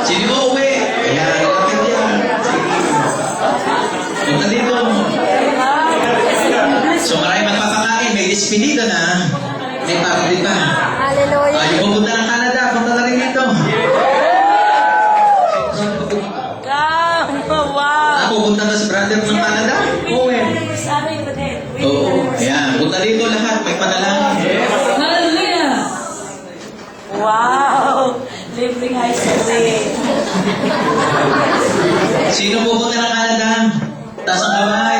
Sino mo uwi? Ayan, lapit yan. Sige. Punta dito. So marami magpapakain. May despedida na. May party pa. Hallelujah. Yung pupunta ng Canada, punta na rin dito. Wow. Pupunta na si brother ng Canada? Oo eh. Oo. Ayan, punta dito lahat. May panalangin. Hallelujah. Wow. Living high school. Sino pupunta ng Canada? Taas ang kamay.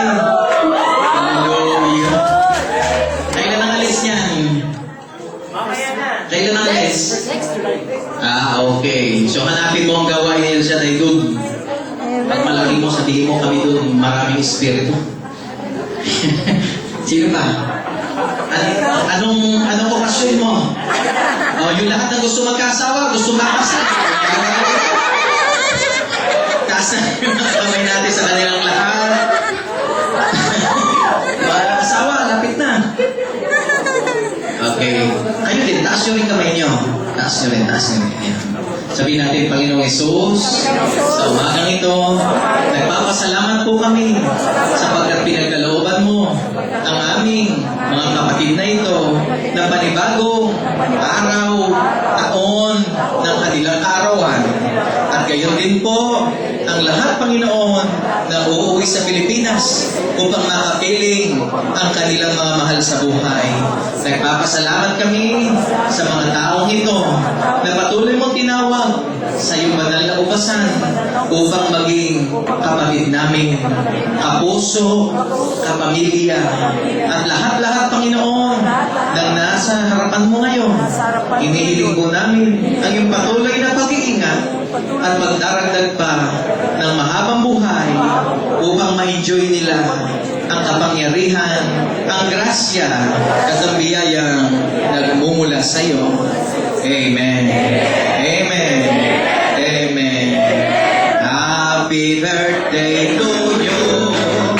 Hallelujah. Kailan ang alis niyan? Kailan ang alis? Okay. So hanapin mo ang gawain niya siya na doon. Pag malaki mo, sabihin mo kami doon, maraming espiritu. Sino pa? Anong okasyon mo? Yung lahat na gusto magkasawa, gusto makasal. Taas na yung kamay natin sa kanilang lahat. Asawa, lapit na. Okay. Kayo din, taas nyo rin kamay nyo. Taas nyo rin. Ayan. Sabihin natin, Panginoong Hesus, sa umagang ito, nagpapasalamat po kami sapagkat pinagkalooban mo ang aming mga kapatid na ito na panibagong araw, taon ng kanilang arawan. At gayon din po ang lahat, Panginoon, na uuwi sa Pilipinas upang makapiling ang kanilang mga mahal sa buhay. Nagpapasalamat kami sa mga taong ito na patuloy mong tinawag sa iyong banal na upasan upang maging kapatid namin, kapuso, kapamilya, at lahat-lahat, Panginoon, na nasa harapan mo ngayon. Inihiling po namin ang iyong patuloy na pag-iingat at pagdaragdag pa ng mahabang buhay upang ma-enjoy nila ang kapangyarihan, ang grasya, at ang biyayang nagmumula sa iyo. Amen. Amen. Amen. Happy birthday to you.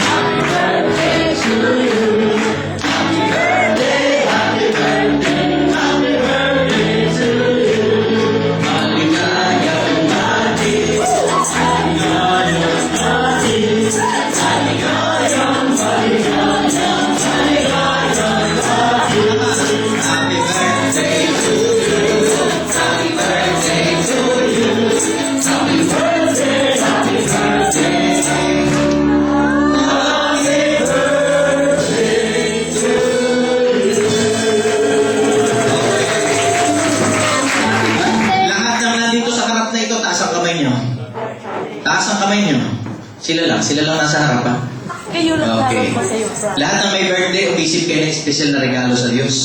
Happy birthday to you. Happy birthday, happy birthday, happy birthday to you. Maligayang matis, maligayang matis, maligayang, maligayang, maligayang matis. Happy birthday to you. Happy birthday to you. Happy birthday, happy birthday. Lahat ng nandito sa harap na ito, taas ang kamay niyo. Taas ang kamay niyo. Sila lang nasa harapan. Kayo lang Okay. pa sa iyo. Lahat ng may birthday, umisip kayo ng espesyal na regalo sa Diyos.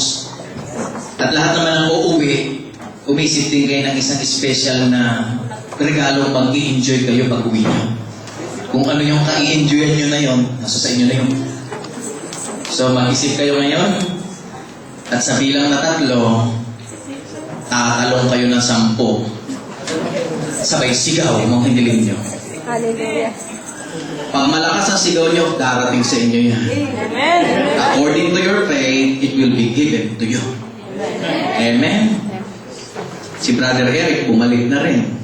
At lahat naman ang uuwi, umisip din kayo ng isang espesyal na regalo pag i-enjoy kayo pag uwi niyo. Kung ano yung ka-i-enjoyan nyo na yon, nasa sa inyo na yun. So mag-isip kayo ngayon, at sa bilang na 3, tatalong kayo ng 10. Sabay sigaw, mga hindilim nyo. Hallelujah. Pag malakas ang sigaw nyo, darating sa inyo yan. Amen. According to your faith, it will be given to you. Amen. Si Brother Eric, bumalik na rin.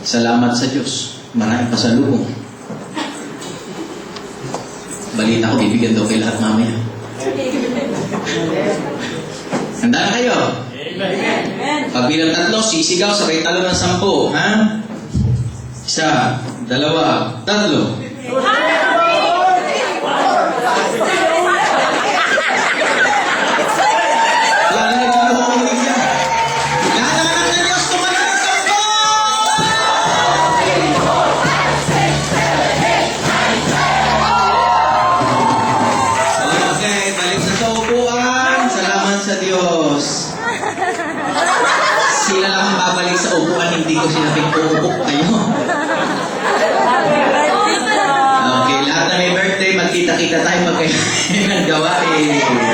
Salamat sa Diyos. Maraming pasalubong. Balita ko, bibigyan daw kay lahat mamaya. Handa na kayo? Amen. Pag bilang 3, sisigaw, sabay talo ng 10. Ha? 1, 2, 3. Sila lang ang babalik sa upuan, hindi ko sinabing uupo kayo. Okay, lahat na may birthday, magkita-kita tayo magkain ng gawain.